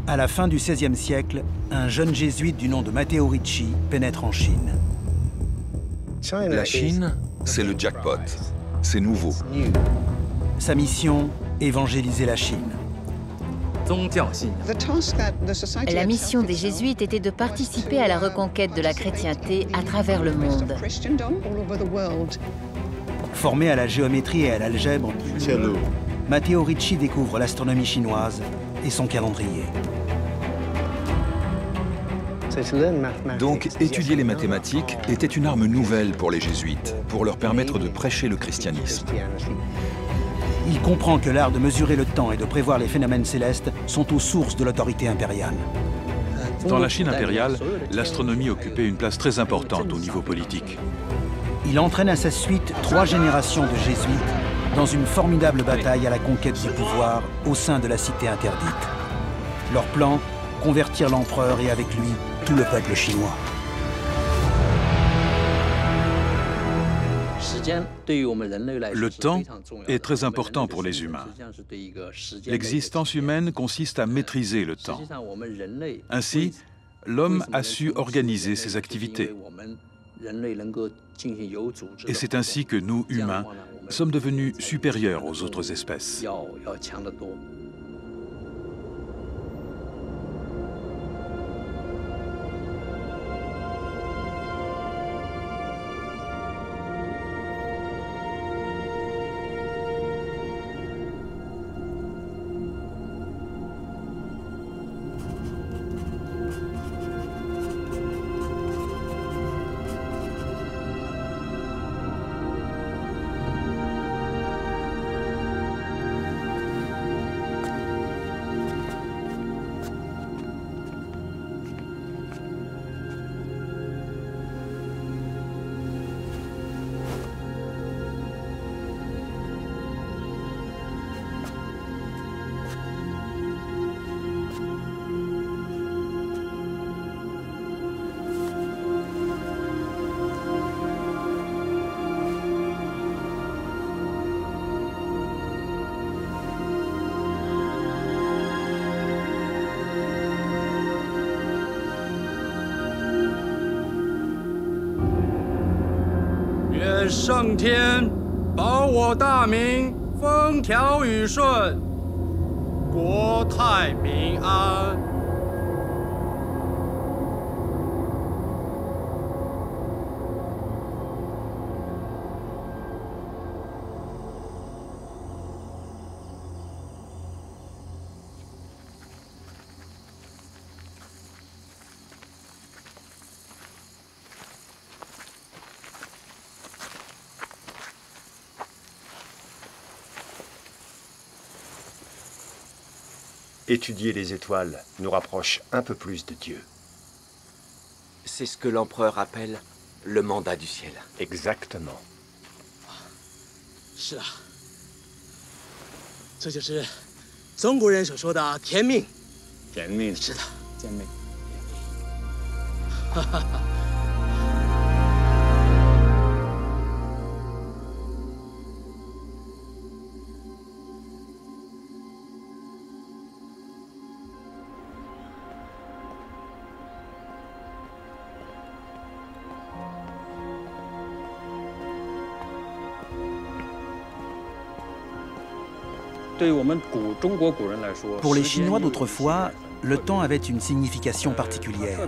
À la fin du XVIe siècle, un jeune jésuite du nom de Matteo Ricci pénètre en Chine. La Chine, c'est le jackpot. C'est nouveau. Sa mission, évangéliser la Chine. La mission des jésuites était de participer à la reconquête de la chrétienté à travers le monde. Formé à la géométrie et à l'algèbre, Matteo Ricci découvre l'astronomie chinoise et son calendrier. Donc, étudier les mathématiques était une arme nouvelle pour les jésuites, pour leur permettre de prêcher le christianisme. Il comprend que l'art de mesurer le temps et de prévoir les phénomènes célestes sont aux sources de l'autorité impériale. Dans la Chine impériale, l'astronomie occupait une place très importante au niveau politique. Il entraîne à sa suite 3 générations de jésuites dans une formidable bataille à la conquête du pouvoir au sein de la cité interdite. Leur plan, convertir l'empereur et avec lui tout le peuple chinois. Le temps est très important pour les humains. L'existence humaine consiste à maîtriser le temps. Ainsi, l'homme a su organiser ses activités. Et c'est ainsi que nous, humains, sommes devenus supérieurs aux autres espèces.愿圣天保我大明风调雨顺，国泰民安。Étudier les étoiles nous rapproche un peu plus de Dieu. C'est ce que l'empereur appelle le mandat du ciel. Exactement. 是啊，这就是中国人所说的天命。天命是的，天命。哈哈哈。 Pour les Chinois d'autrefois, le temps avait une signification particulière.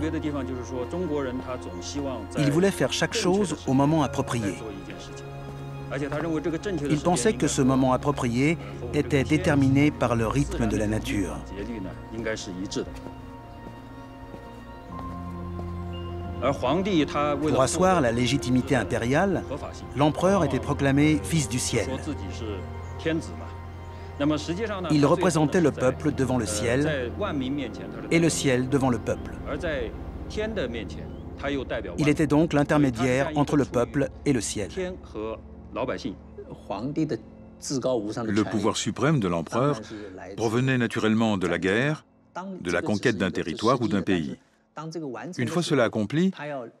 Ils voulaient faire chaque chose au moment approprié. Ils pensaient que ce moment approprié était déterminé par le rythme de la nature. Pour asseoir la légitimité impériale, l'empereur était proclamé fils du ciel. Il représentait le peuple devant le ciel et le ciel devant le peuple. Il était donc l'intermédiaire entre le peuple et le ciel. Le pouvoir suprême de l'empereur provenait naturellement de la guerre, de la conquête d'un territoire ou d'un pays. Une fois cela accompli,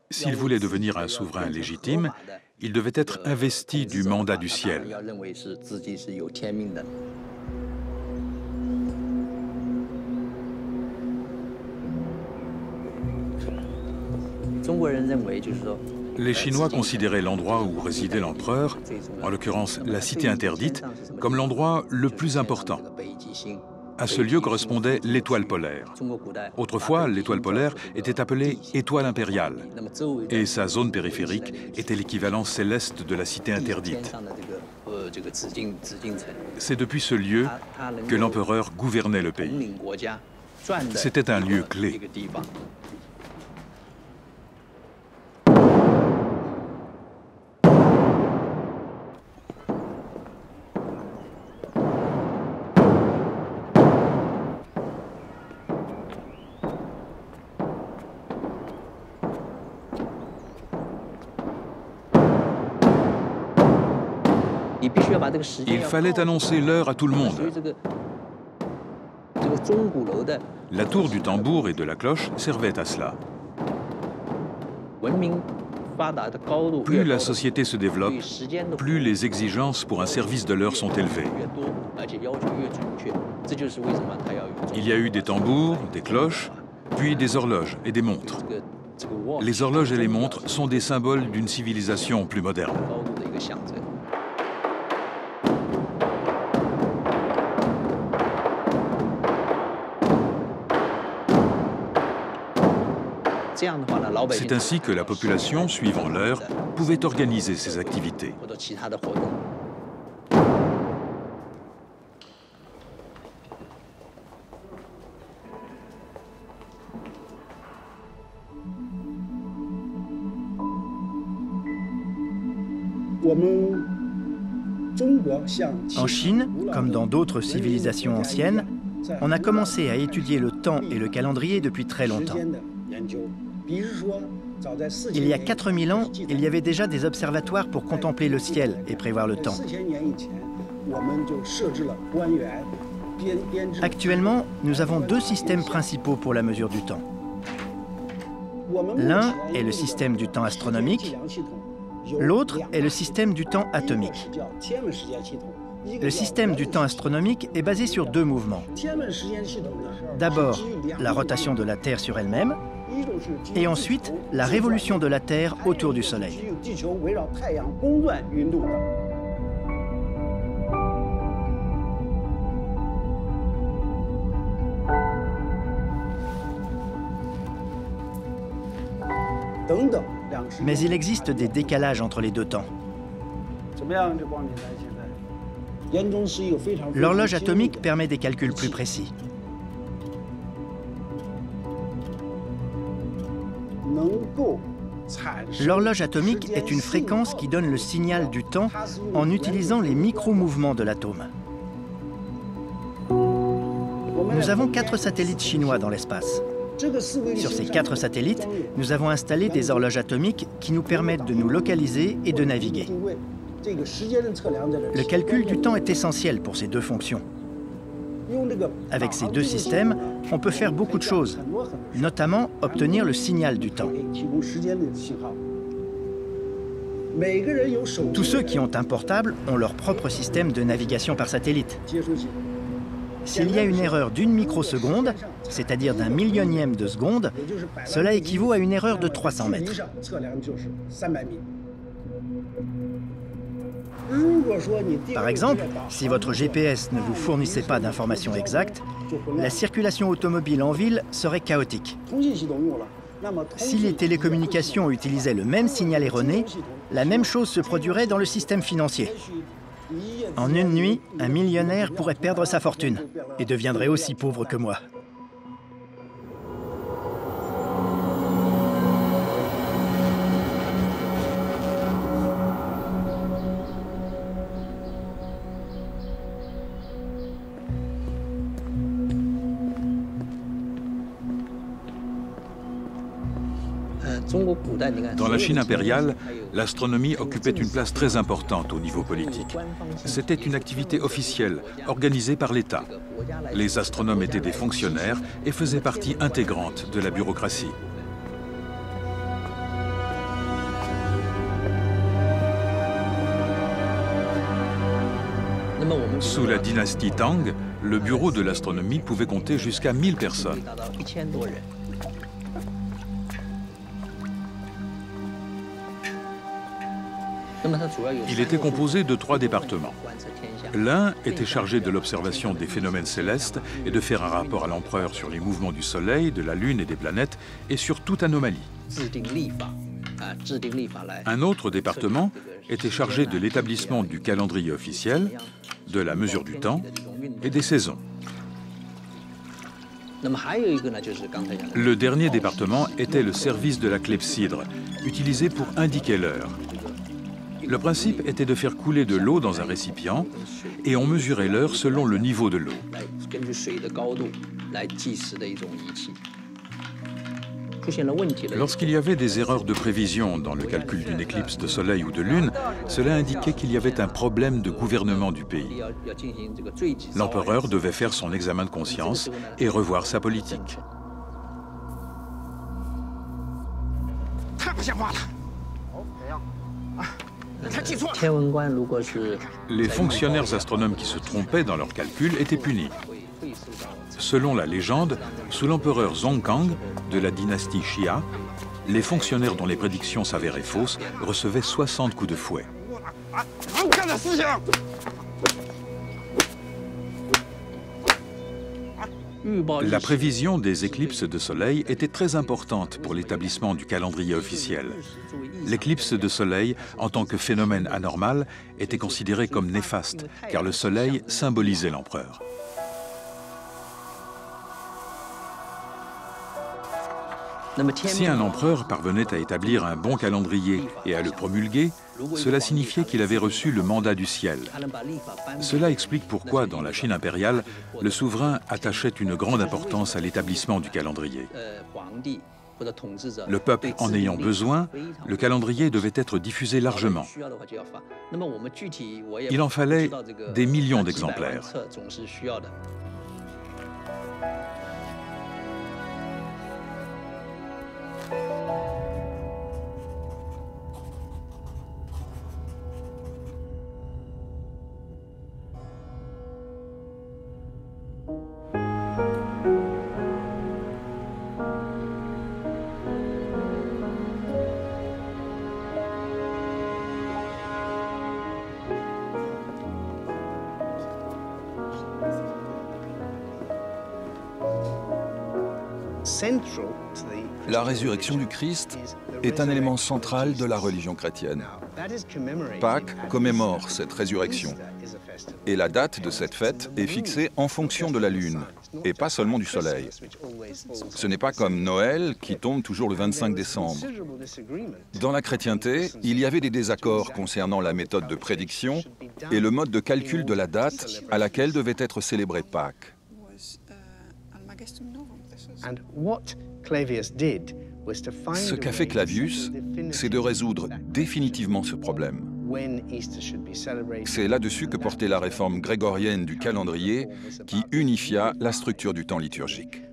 s'il voulait devenir un souverain légitime, il devait être investi du mandat du ciel. Les Chinois considéraient l'endroit où résidait l'empereur, en l'occurrence la cité interdite, comme l'endroit le plus important. À ce lieu correspondait l'étoile polaire. Autrefois, l'étoile polaire était appelée étoile impériale, et sa zone périphérique était l'équivalent céleste de la cité interdite. C'est depuis ce lieu que l'empereur gouvernait le pays. C'était un lieu clé. Il fallait annoncer l'heure à tout le monde. La tour du tambour et de la cloche servait à cela. Plus la société se développe, plus les exigences pour un service de l'heure sont élevées. Il y a eu des tambours, des cloches, puis des horloges et des montres. Les horloges et les montres sont des symboles d'une civilisation plus moderne. C'est ainsi que la population, suivant l'heure, pouvait organiser ses activités. En Chine, comme dans d'autres civilisations anciennes, on a commencé à étudier le temps et le calendrier depuis très longtemps. Il y a 4000 ans, il y avait déjà des observatoires pour contempler le ciel et prévoir le temps. Actuellement, nous avons deux systèmes principaux pour la mesure du temps. L'un est le système du temps astronomique, l'autre est le système du temps atomique. Le système du temps astronomique est basé sur deux mouvements. D'abord, la rotation de la Terre sur elle-même, et ensuite, la révolution de la Terre autour du Soleil. Mais il existe des décalages entre les deux temps. L'horloge atomique permet des calculs plus précis. L'horloge atomique est une fréquence qui donne le signal du temps en utilisant les micro-mouvements de l'atome. Nous avons 4 satellites chinois dans l'espace. Sur ces 4 satellites, nous avons installé des horloges atomiques qui nous permettent de nous localiser et de naviguer. Le calcul du temps est essentiel pour ces deux fonctions. Avec ces deux systèmes, on peut faire beaucoup de choses, notamment obtenir le signal du temps. Tous ceux qui ont un portable ont leur propre système de navigation par satellite. S'il y a une erreur d'1 microseconde, c'est-à-dire d'1 millionième de seconde, cela équivaut à une erreur de 300 mètres. Par exemple, si votre GPS ne vous fournissait pas d'informations exactes, la circulation automobile en ville serait chaotique. Si les télécommunications utilisaient le même signal erroné, la même chose se produirait dans le système financier. En une nuit, un millionnaire pourrait perdre sa fortune et deviendrait aussi pauvre que moi. Dans la Chine impériale, l'astronomie occupait une place très importante au niveau politique. C'était une activité officielle, organisée par l'État. Les astronomes étaient des fonctionnaires et faisaient partie intégrante de la bureaucratie. Sous la dynastie Tang, le bureau de l'astronomie pouvait compter jusqu'à 1000 personnes. Il était composé de 3 départements. L'un était chargé de l'observation des phénomènes célestes et de faire un rapport à l'empereur sur les mouvements du Soleil, de la Lune et des planètes, et sur toute anomalie. Un autre département était chargé de l'établissement du calendrier officiel, de la mesure du temps et des saisons. Le dernier département était le service de la clepsydre, utilisé pour indiquer l'heure. Le principe était de faire couler de l'eau dans un récipient et on mesurait l'heure selon le niveau de l'eau. Lorsqu'il y avait des erreurs de prévision dans le calcul d'une éclipse de soleil ou de lune, cela indiquait qu'il y avait un problème de gouvernement du pays. L'empereur devait faire son examen de conscience et revoir sa politique. Les fonctionnaires astronomes qui se trompaient dans leurs calculs étaient punis. Selon la légende, sous l'empereur Zhongkang de la dynastie Xia, les fonctionnaires dont les prédictions s'avéraient fausses recevaient 60 coups de fouet. La prévision des éclipses de soleil était très importante pour l'établissement du calendrier officiel. L'éclipse de soleil, en tant que phénomène anormal, était considérée comme néfaste, car le soleil symbolisait l'empereur. Si un empereur parvenait à établir un bon calendrier et à le promulguer, cela signifiait qu'il avait reçu le mandat du ciel. Cela explique pourquoi, dans la Chine impériale, le souverain attachait une grande importance à l'établissement du calendrier. Le peuple en ayant besoin, le calendrier devait être diffusé largement. Il en fallait des millions d'exemplaires. La résurrection du Christ est un élément central de la religion chrétienne. Pâques commémore cette résurrection. Et la date de cette fête est fixée en fonction de la lune, et pas seulement du soleil. Ce n'est pas comme Noël qui tombe toujours le 25 décembre. Dans la chrétienté, il y avait des désaccords concernant la méthode de prédiction et le mode de calcul de la date à laquelle devait être célébrée Pâques. Ce qu'a fait Clavius, c'est de résoudre définitivement ce problème. C'est là-dessus que portait la réforme grégorienne du calendrier qui unifia la structure du temps liturgique.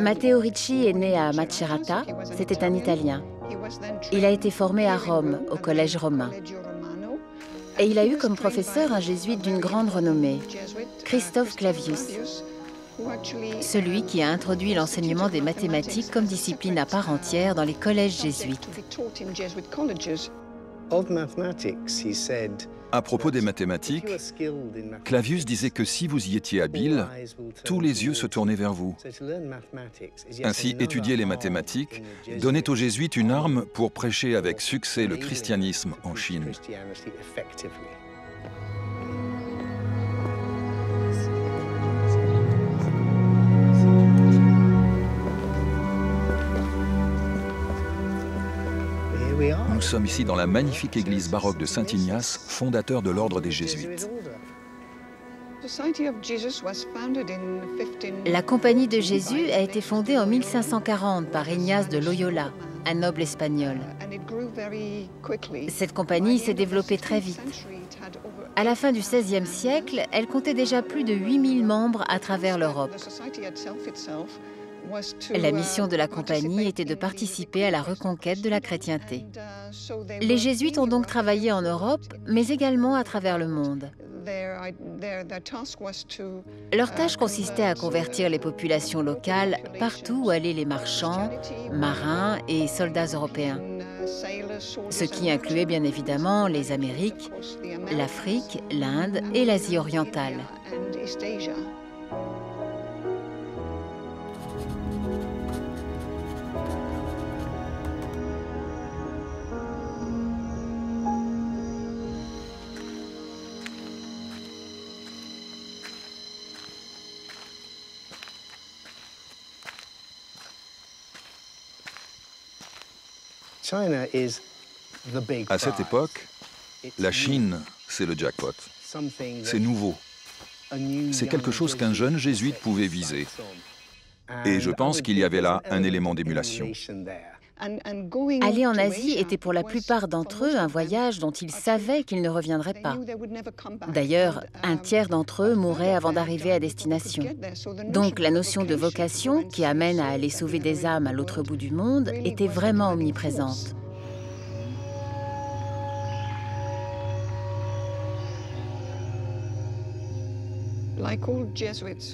Matteo Ricci est né à Macerata, c'était un Italien. Il a été formé à Rome, au Collège romain. Et il a eu comme professeur un jésuite d'une grande renommée, Christophe Clavius, celui qui a introduit l'enseignement des mathématiques comme discipline à part entière dans les collèges jésuites. À propos des mathématiques, Clavius disait que si vous y étiez habile, tous les yeux se tournaient vers vous. Ainsi, étudier les mathématiques donnait aux jésuites une arme pour prêcher avec succès le christianisme en Chine. Nous sommes ici dans la magnifique église baroque de Saint-Ignace, fondateur de l'ordre des Jésuites. La Compagnie de Jésus a été fondée en 1540 par Ignace de Loyola, un noble espagnol. Cette compagnie s'est développée très vite. À la fin du XVIe siècle, elle comptait déjà plus de 8000 membres à travers l'Europe. La mission de la compagnie était de participer à la reconquête de la chrétienté. Les jésuites ont donc travaillé en Europe, mais également à travers le monde. Leur tâche consistait à convertir les populations locales partout où allaient les marchands, marins et soldats européens. Ce qui incluait bien évidemment les Amériques, l'Afrique, l'Inde et l'Asie orientale. À cette époque, la Chine, c'est le jackpot. C'est nouveau. C'est quelque chose qu'un jeune jésuite pouvait viser. Et je pense qu'il y avait là un élément d'émulation. Aller en Asie était pour la plupart d'entre eux un voyage dont ils savaient qu'ils ne reviendraient pas. D'ailleurs, un tiers d'entre eux mourraient avant d'arriver à destination. Donc la notion de vocation, qui amène à aller sauver des âmes à l'autre bout du monde, était vraiment omniprésente.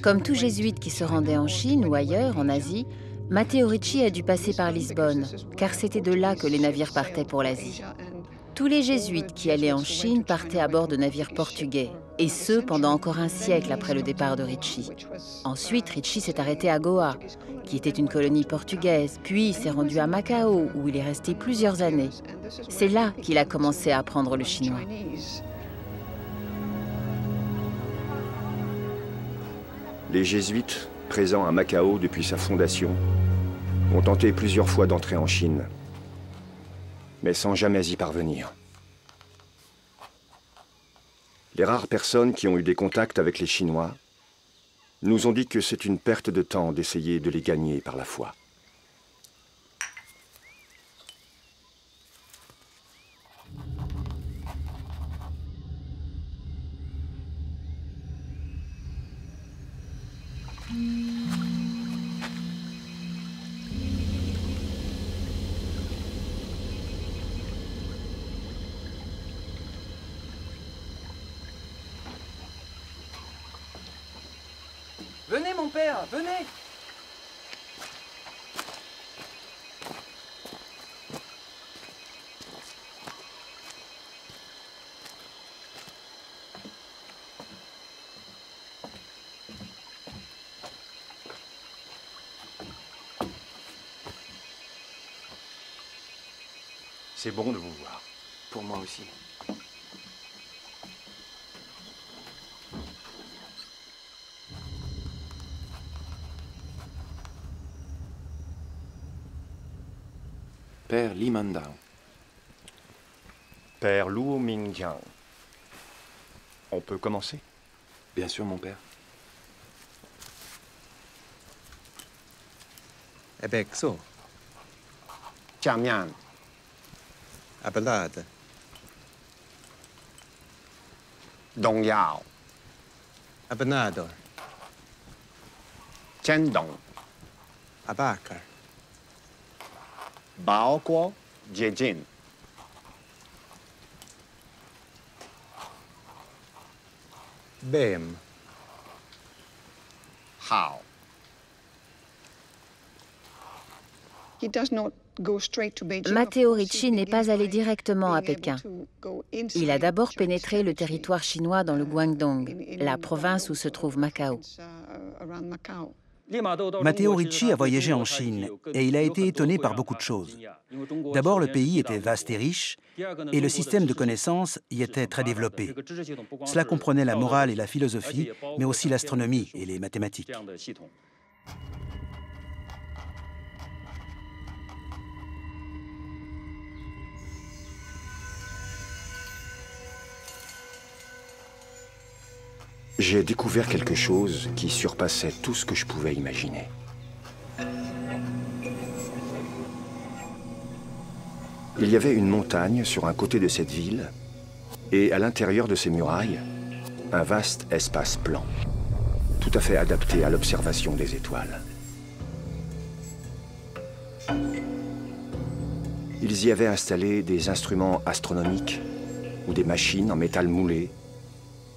Comme tout jésuite qui se rendait en Chine ou ailleurs, en Asie, Matteo Ricci a dû passer par Lisbonne, car c'était de là que les navires partaient pour l'Asie. Tous les jésuites qui allaient en Chine partaient à bord de navires portugais, et ce pendant encore un siècle après le départ de Ricci. Ensuite, Ricci s'est arrêté à Goa, qui était une colonie portugaise, puis s'est rendu à Macao, où il est resté plusieurs années. C'est là qu'il a commencé à apprendre le chinois. Les jésuites, présents à Macao depuis sa fondation, ont tenté plusieurs fois d'entrer en Chine, mais sans jamais y parvenir. Les rares personnes qui ont eu des contacts avec les Chinois nous ont dit que c'est une perte de temps d'essayer de les gagner par la foi. Venez, mon père, venez! C'est bon de vous voir. Pour moi aussi. Père Li Mandao. Père Luo Mingjiang. On peut commencer? Bien sûr, mon père. Ebexo. Jiamian. Abelard. Dongyao. Abenado. Chendong. Abakar. Baoguo Jiejin. Bem. Hao. Matteo Ricci n'est pas allé directement à Pékin. Il a d'abord pénétré le territoire chinois dans le Guangdong, la province où se trouve Macao. Matteo Ricci a voyagé en Chine et il a été étonné par beaucoup de choses. D'abord, le pays était vaste et riche et le système de connaissances y était très développé. Cela comprenait la morale et la philosophie, mais aussi l'astronomie et les mathématiques. J'ai découvert quelque chose qui surpassait tout ce que je pouvais imaginer. Il y avait une montagne sur un côté de cette ville, et à l'intérieur de ces murailles, un vaste espace plan, tout à fait adapté à l'observation des étoiles. Ils y avaient installé des instruments astronomiques ou des machines en métal moulé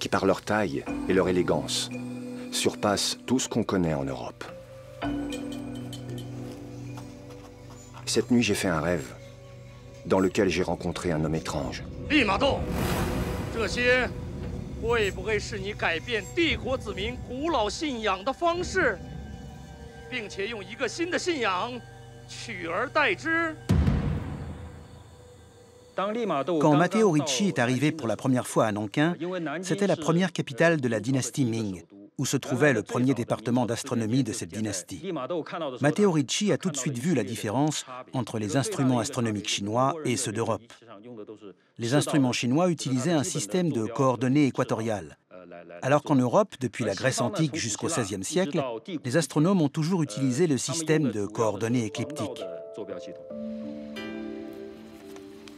qui par leur taille et leur élégance, surpassent tout ce qu'on connaît en Europe. Cette nuit, j'ai fait un rêve dans lequel j'ai rencontré un homme étrange. Quand Matteo Ricci est arrivé pour la première fois à Nankin, c'était la première capitale de la dynastie Ming, où se trouvait le premier département d'astronomie de cette dynastie. Matteo Ricci a tout de suite vu la différence entre les instruments astronomiques chinois et ceux d'Europe. Les instruments chinois utilisaient un système de coordonnées équatoriales, alors qu'en Europe, depuis la Grèce antique jusqu'au XVIe siècle, les astronomes ont toujours utilisé le système de coordonnées écliptiques.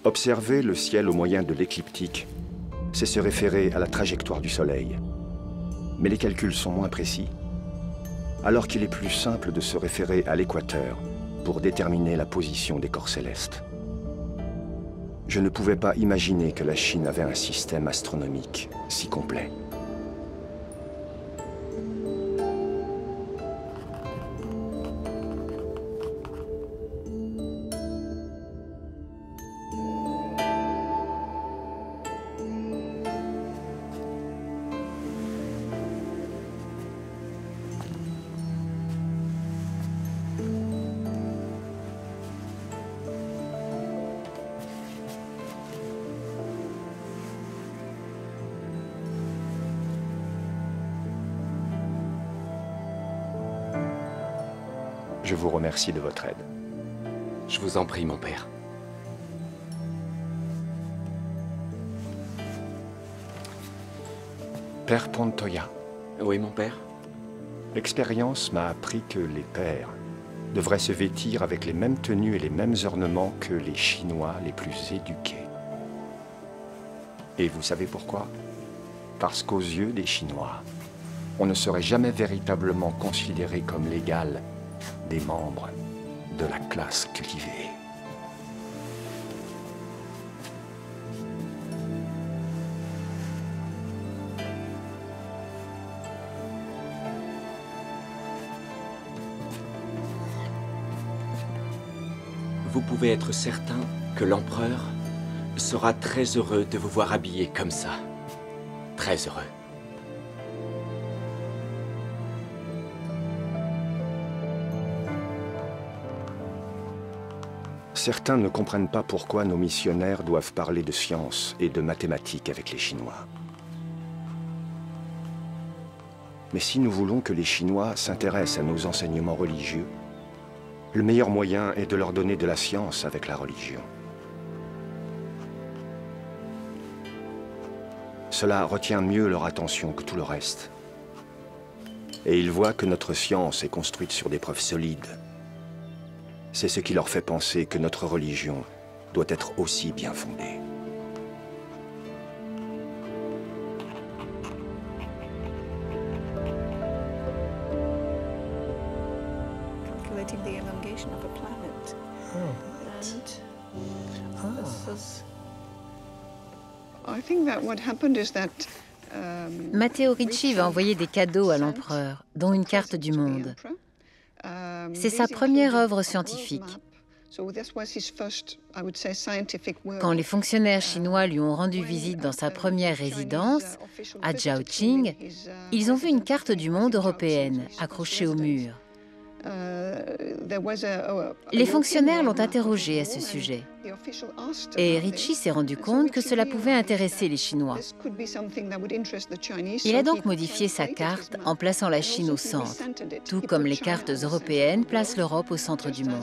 Observer le ciel au moyen de l'écliptique, c'est se référer à la trajectoire du Soleil. Mais les calculs sont moins précis, alors qu'il est plus simple de se référer à l'équateur pour déterminer la position des corps célestes. Je ne pouvais pas imaginer que la Chine avait un système astronomique si complet. Je vous remercie de votre aide. Je vous en prie, mon père. Père Pontoya. Oui, mon père. L'expérience m'a appris que les pères devraient se vêtir avec les mêmes tenues et les mêmes ornements que les Chinois les plus éduqués. Et vous savez pourquoi? Parce qu'aux yeux des Chinois, on ne serait jamais véritablement considéré comme l'égal des membres de la classe cultivée. Vous pouvez être certain que l'empereur sera très heureux de vous voir habillé comme ça. Très heureux. Certains ne comprennent pas pourquoi nos missionnaires doivent parler de science et de mathématiques avec les Chinois. Mais si nous voulons que les Chinois s'intéressent à nos enseignements religieux, le meilleur moyen est de leur donner de la science avec la religion. Cela retient mieux leur attention que tout le reste. Et ils voient que notre science est construite sur des preuves solides. C'est ce qui leur fait penser que notre religion doit être aussi bien fondée. Calculating the elongation of a planet. I think that what happened is that Matteo Ricci va envoyer des cadeaux à l'empereur, dont une carte du monde. C'est sa première œuvre scientifique. Quand les fonctionnaires chinois lui ont rendu visite dans sa première résidence, à Zhaoqing, ils ont vu une carte du monde européenne accrochée au mur. Les fonctionnaires l'ont interrogé à ce sujet. Et Ricci s'est rendu compte que cela pouvait intéresser les Chinois. Il a donc modifié sa carte en plaçant la Chine au centre, tout comme les cartes européennes placent l'Europe au centre du monde.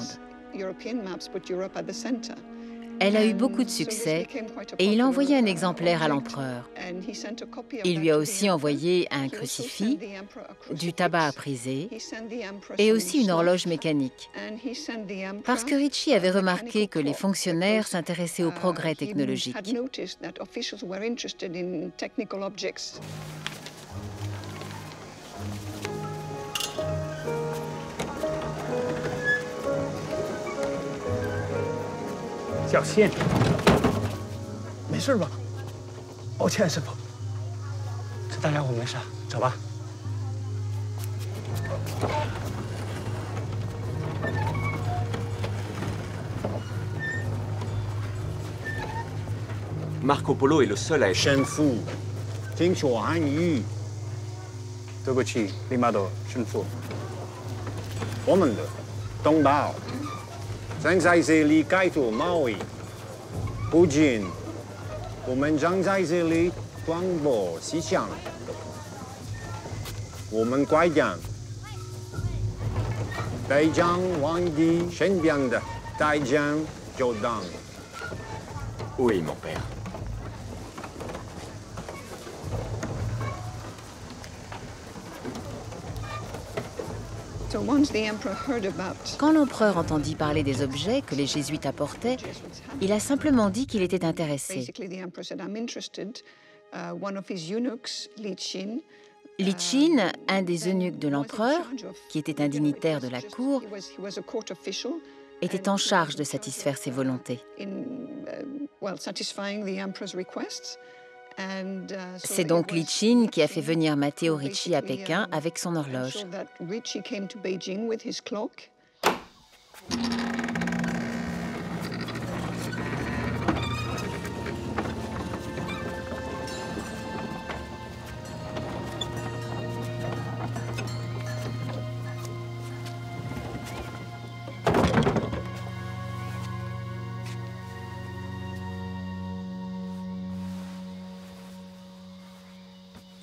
Elle a eu beaucoup de succès et il a envoyé un exemplaire à l'empereur. Il lui a aussi envoyé un crucifix, du tabac à priser et aussi une horloge mécanique. Parce que Ricci avait remarqué que les fonctionnaires s'intéressaient aux progrès technologiques. 大家伙没事，走吧。Marco Polo est le seul à être... 神父，听说汉语。对不起，利玛窦神父。我们的东岛正在这里改做贸易，不仅我们正在这里传播思想。我们快将北疆皇帝身边的带将就当。Oui, mon père. Quand l'empereur entendit parler des objets que les jésuites apportaient, il a simplement dit qu'il était intéressé. Lichin, un des eunuques de l'empereur, qui était un dignitaire de la cour, était en charge de satisfaire ses volontés. C'est donc Lichin qui a fait venir Matteo Ricci à Pékin avec son horloge.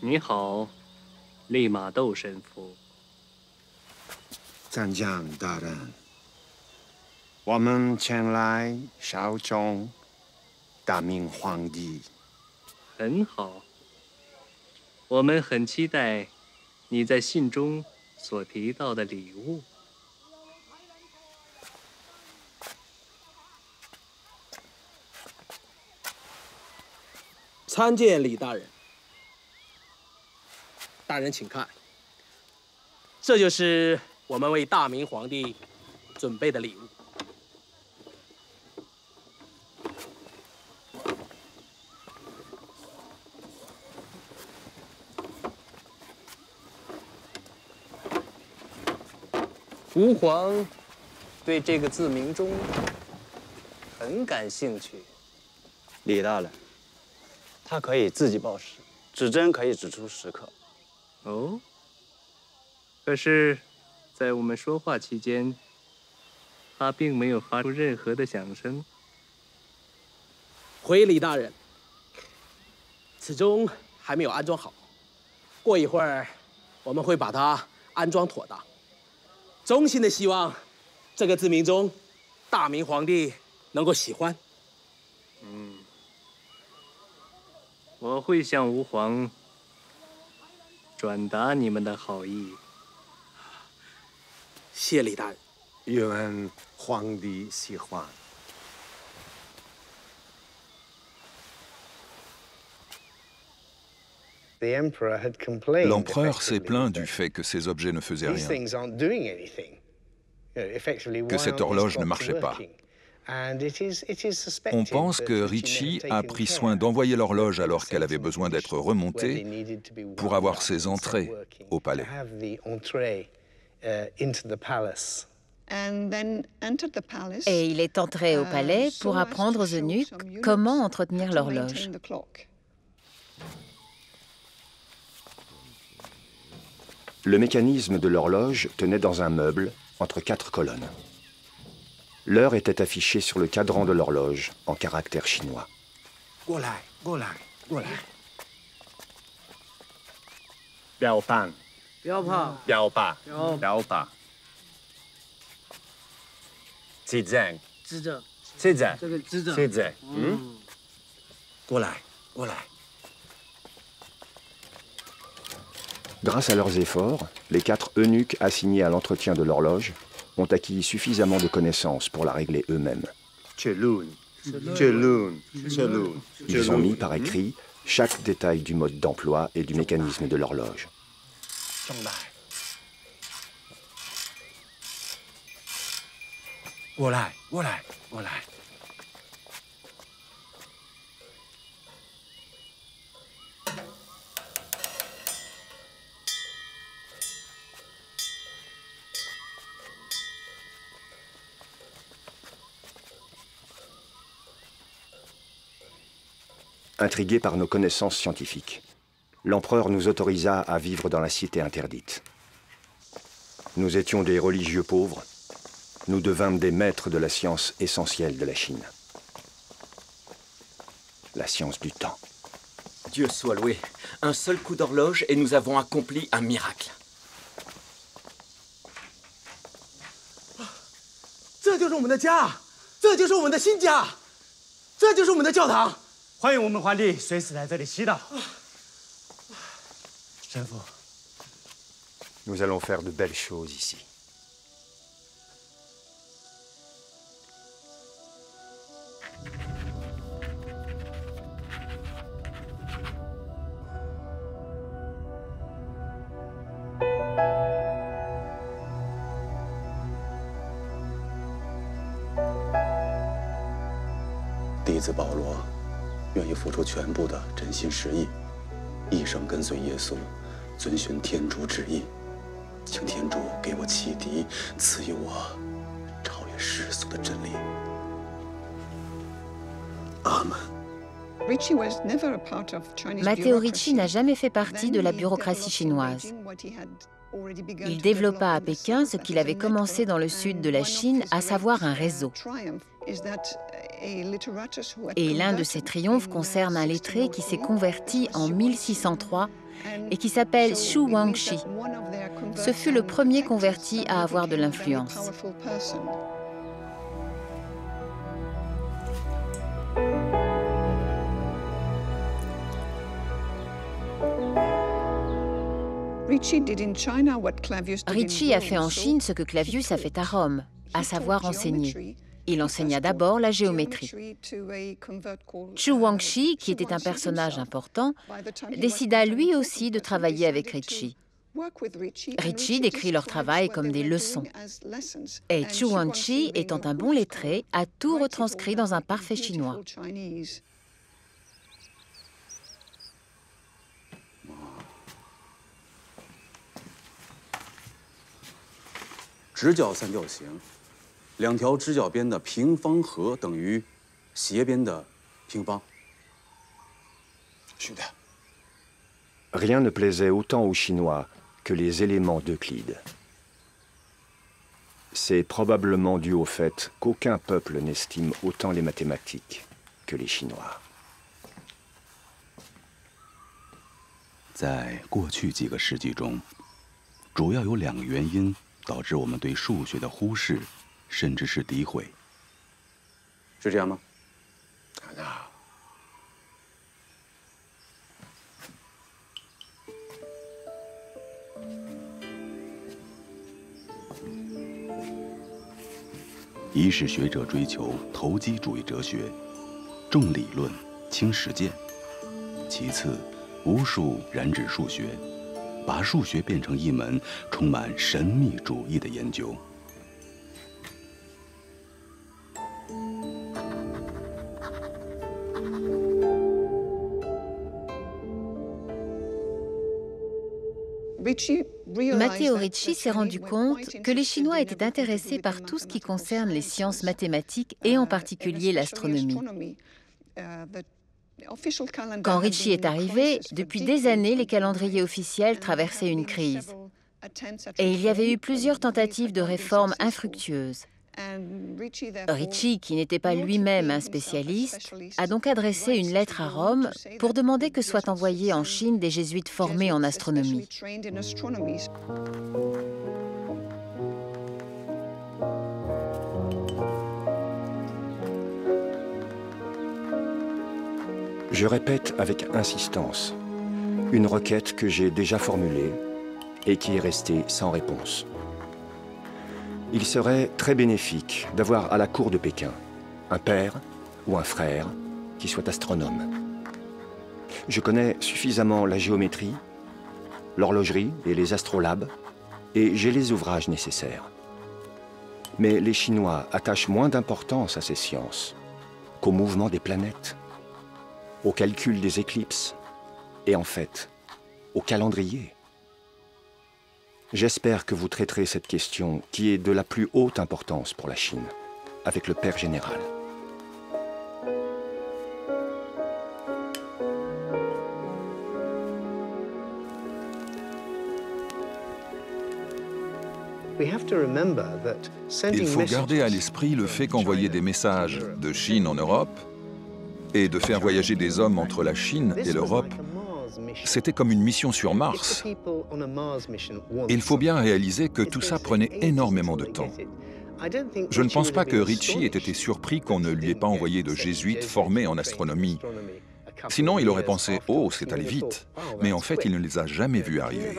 Ni hao, Li Ma Dou神父。参将大人，我们前来效忠大明皇帝。很好，我们很期待你在信中所提到的礼物。参见李大人。大人请看，这就是我们为大明皇帝准备的礼物。吾皇对这个字明钟很感兴趣。李大人，他可以自己报时，指针可以指出时刻。哦，可是，在我们说话期间，他并没有发出任何的响声。回李大人，此钟还没有安装好，过一会儿我们会把它安装妥当。衷心的希望这个字明钟，大明皇帝能够喜欢。我会向吾皇转达你们的好意。谢李大人。愿皇帝喜欢。L'empereur s'est plaint du fait que ces objets ne faisaient rien, que cette horloge ne marchait pas. On pense que Ricci a pris soin d'envoyer l'horloge alors qu'elle avait besoin d'être remontée pour avoir ses entrées au palais. Et il est entré au palais pour apprendre aux eunuques comment entretenir l'horloge. Le mécanisme de l'horloge tenait dans un meuble entre 4 colonnes. L'heure était affichée sur le cadran de l'horloge en caractère chinois. Grâce à leurs efforts, les 4 eunuques assignés à l'entretien de l'horloge ont acquis suffisamment de connaissances pour la régler eux-mêmes. Ils ont mis par écrit chaque détail du mode d'emploi et du mécanisme de l'horloge. Intrigué par nos connaissances scientifiques, l'empereur nous autorisa à vivre dans la cité interdite. Nous étions des religieux pauvres. Nous devînmes des maîtres de la science essentielle de la Chine. La science du temps. Dieu soit loué. Un seul coup d'horloge et nous avons accompli un miracle. 这就是我们的家，这就是我们的新家，这就是我们的教堂。欢迎我们皇帝随时来这里祈祷。神父， Nous allons faire de belles choses ici.弟子保罗愿意付出全部的真心实意，一生跟随耶稣，遵循天主旨意。请天主给我启迪，赐予我超越世俗的真理。阿门。 Matteo Ricci n'a jamais fait partie de la bureaucratie chinoise. Il développa à Pékin ce qu'il avait commencé dans le sud de la Chine, à savoir un réseau. Et l'un de ses triomphes concerne un lettré qui s'est converti en 1603 et qui s'appelle Xu Wangxi. Ce fut le premier converti à avoir de l'influence. Ricci a fait en Chine ce que Clavius a fait à Rome, à savoir enseigner. Il enseigna d'abord la géométrie. Xu Wangxi, qui était un personnage important, décida lui aussi de travailler avec Ricci. Ricci décrit leur travail comme des leçons. Et Xu Wangxi, étant un bon lettré, a tout retranscrit dans un parfait chinois. 直角三角形，两条直角边的平方和等于斜边的平方。是的。 Rien ne plaisait autant aux Chinois que les éléments d'Euclide. C'est probablement dû au fait qu'aucun peuple n'estime autant les mathématiques que les Chinois. 在过去几个世纪中，主要有两个原因导致我们对数学的忽视，甚至是诋毁。是这样吗？一是学者追求投机主义哲学，重理论轻实践；其次，无数染指数学，把数学变成一门充满神秘主义的研究。Matteo Ricci s'est rendu compte que les Chinois étaient intéressés par tout ce qui concerne les sciences mathématiques et en particulier l'astronomie. Quand Ricci est arrivé, depuis des années, les calendriers officiels traversaient une crise. Et il y avait eu plusieurs tentatives de réforme infructueuses. Ricci, qui n'était pas lui-même un spécialiste, a donc adressé une lettre à Rome pour demander que soient envoyés en Chine des jésuites formés en astronomie. Je répète avec insistance une requête que j'ai déjà formulée et qui est restée sans réponse. Il serait très bénéfique d'avoir à la cour de Pékin un père ou un frère qui soit astronome. Je connais suffisamment la géométrie, l'horlogerie et les astrolabes, et j'ai les ouvrages nécessaires. Mais les Chinois attachent moins d'importance à ces sciences qu'au mouvement des planètes, au calcul des éclipses et en fait, au calendrier. J'espère que vous traiterez cette question qui est de la plus haute importance pour la Chine, avec le Père général. Il faut garder à l'esprit le fait qu'envoyer des messages de Chine en Europe et de faire voyager des hommes entre la Chine et l'Europe, c'était comme une mission sur Mars. Il faut bien réaliser que tout ça prenait énormément de temps. Je ne pense pas que Ritchie ait été surpris qu'on ne lui ait pas envoyé de jésuites formés en astronomie. Sinon, il aurait pensé « Oh, c'est allé vite ». Mais en fait, il ne les a jamais vus arriver.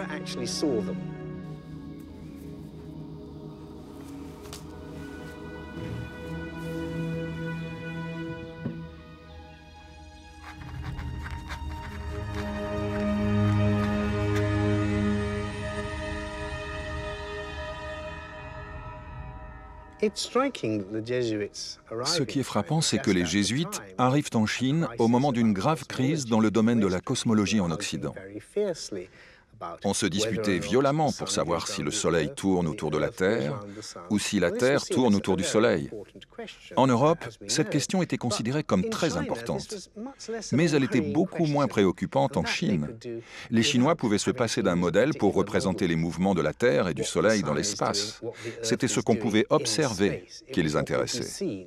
Ce qui est frappant, c'est que les jésuites arrivent en Chine au moment d'une grave crise dans le domaine de la cosmologie en Occident. On se disputait violemment pour savoir si le Soleil tourne autour de la Terre ou si la Terre tourne autour du Soleil. En Europe, cette question était considérée comme très importante. Mais elle était beaucoup moins préoccupante en Chine. Les Chinois pouvaient se passer d'un modèle pour représenter les mouvements de la Terre et du Soleil dans l'espace. C'était ce qu'on pouvait observer qui les intéressait.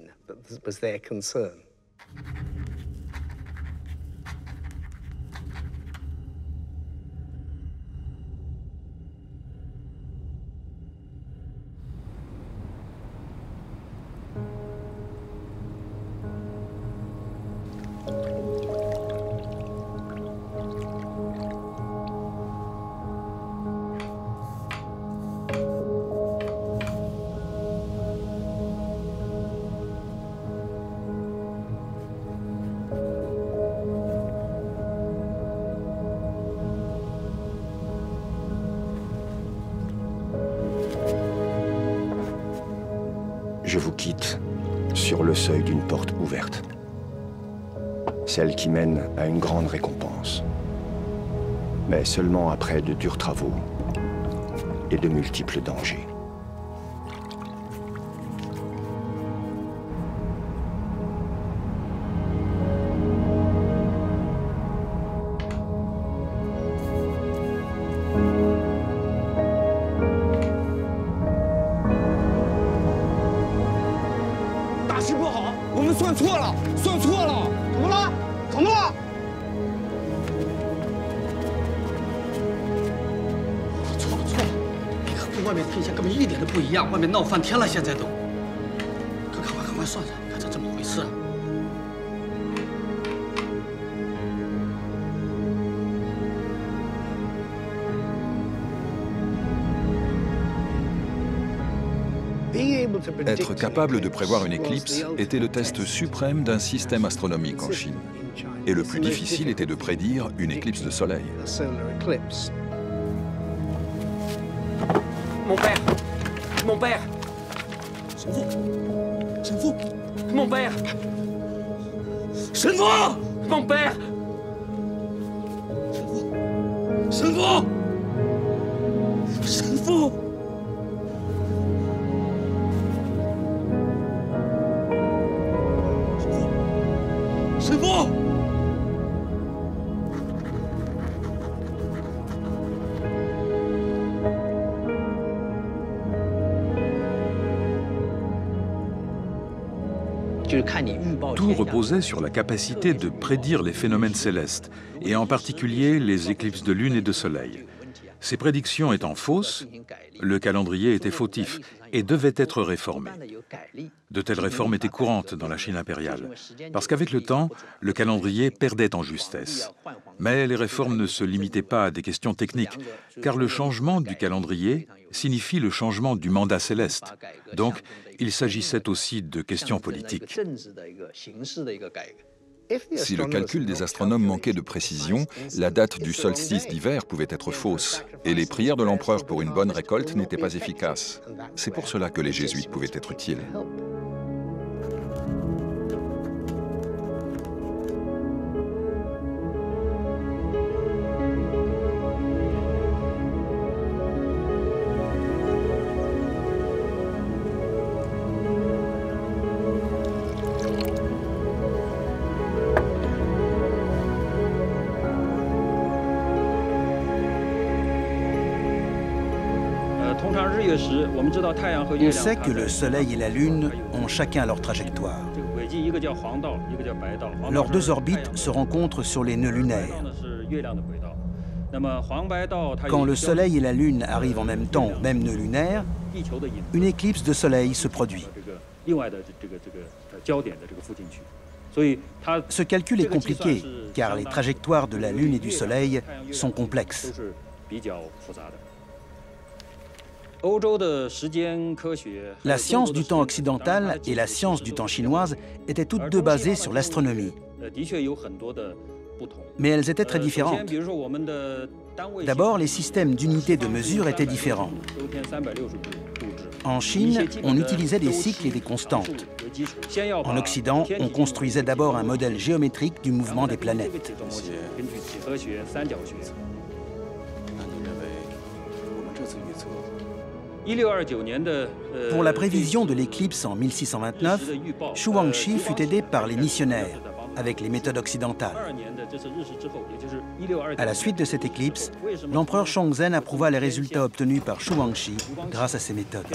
Je vous quitte sur le seuil d'une porte ouverte. Celle qui mène à une grande récompense. Mais seulement après de durs travaux et de multiples dangers. Être capable de prévoir une éclipse était le test suprême d'un système astronomique en Chine. Et le plus difficile était de prédire une éclipse de soleil. Mon père! Mon père! Shenfu! Shenfu! Mon père! Shenfu! Mon père! Shenfu! Shenfu! Tout reposait sur la capacité de prédire les phénomènes célestes, et en particulier les éclipses de lune et de soleil. Ces prédictions étant fausses, le calendrier était fautif et devait être réformé. De telles réformes étaient courantes dans la Chine impériale, parce qu'avec le temps, le calendrier perdait en justesse. Mais les réformes ne se limitaient pas à des questions techniques, car le changement du calendrier signifie le changement du mandat céleste. Donc, il s'agissait aussi de questions politiques. Si le calcul des astronomes manquait de précision, la date du solstice d'hiver pouvait être fausse, et les prières de l'empereur pour une bonne récolte n'étaient pas efficaces. C'est pour cela que les jésuites pouvaient être utiles. On sait que le Soleil et la Lune ont chacun leur trajectoire. Leurs deux orbites se rencontrent sur les nœuds lunaires. Quand le Soleil et la Lune arrivent en même temps au même nœud lunaire, une éclipse de Soleil se produit. Ce calcul est compliqué, car les trajectoires de la Lune et du Soleil sont complexes. La science du temps occidental et la science du temps chinoise étaient toutes deux basées sur l'astronomie. Mais elles étaient très différentes. D'abord, les systèmes d'unités de mesure étaient différents. En Chine, on utilisait des cycles et des constantes. En Occident, on construisait d'abord un modèle géométrique du mouvement des planètes. Pour la prévision de l'éclipse en 1629, Xu Guangxi fut aidé par les missionnaires, avec les méthodes occidentales. À la suite de cette éclipse, l'empereur Shongzhen approuva les résultats obtenus par Xu Guangxi grâce à ces méthodes.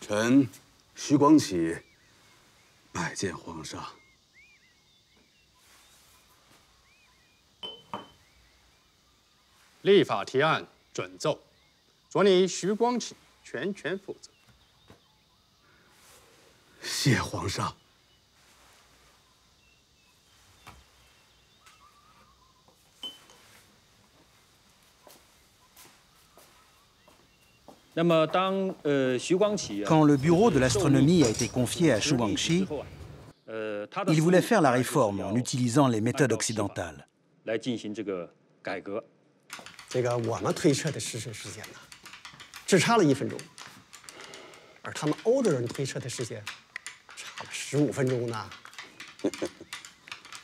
臣徐光启拜见皇上。立法提案准奏，着你徐光启全权负责。谢皇上。 Quand le bureau de l'astronomie a été confié à Xu Guangxi, il voulait faire la réforme en utilisant les méthodes occidentales. 这个我们推测的试射时间呢，只差了1分钟，而他们欧洲人推测的时间差了15分钟呢。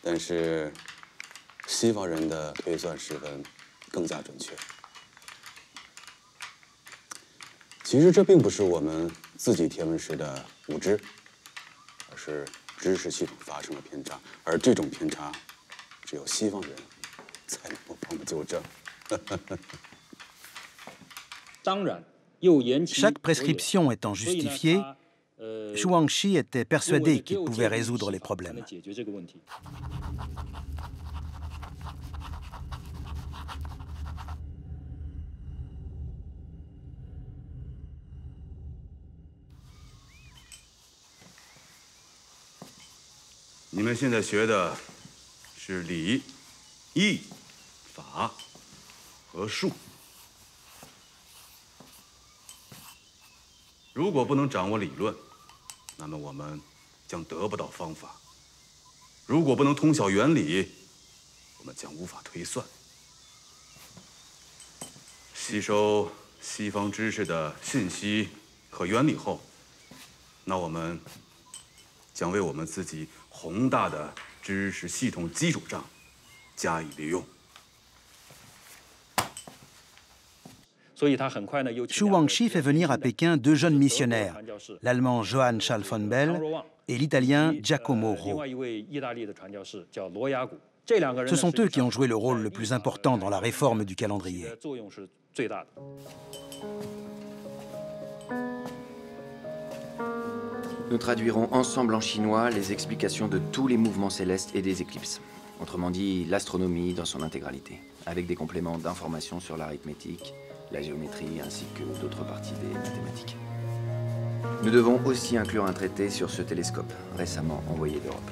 但是西方人的推算时分更加准确。 其实这并不是我们自己天文时的无知，而是知识系统发生了偏差，而这种偏差，只有西方人才能够帮我们纠正。Chaque prescription étant justifiée, Xu Guangxi était persuadé qu'il pouvait résoudre les problèmes. Vous 们现在学的是礼、义、法和术。如果不能掌握理论，那么我们将得不到方法；如果不能通晓原理，我们将无法推算。吸收西方知识的信息和原理后，那我们将为我们自己宏大的知识系统基础上加以利用。 Xu Guangxi fait venir à Pékin 2 jeunes missionnaires, l'allemand Johann Charles von Bell et l'italien Giacomo Rò. Ce sont eux qui ont joué le rôle le plus important dans la réforme du calendrier. Nous traduirons ensemble en chinois les explications de tous les mouvements célestes et des éclipses. Autrement dit, l'astronomie dans son intégralité, avec des compléments d'informations sur l'arithmétique, la géométrie ainsi que d'autres parties des mathématiques. Nous devons aussi inclure un traité sur ce télescope, récemment envoyé d'Europe.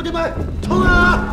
弟们，冲啊！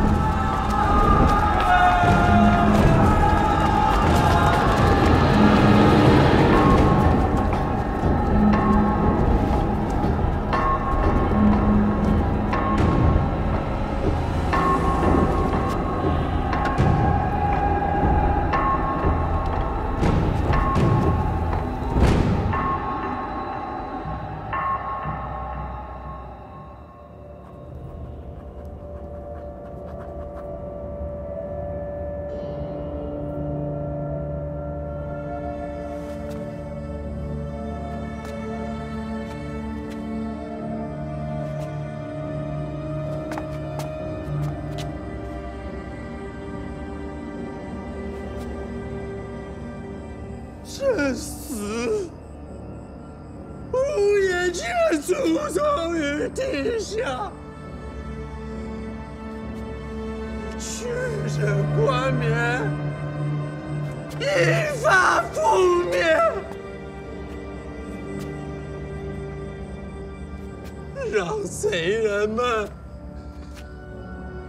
这死无眼却诅咒于地下，去人冠冕，一发覆灭，让贼人们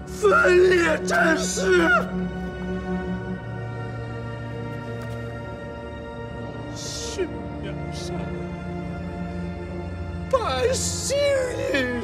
分裂真实。悬崖上，百姓一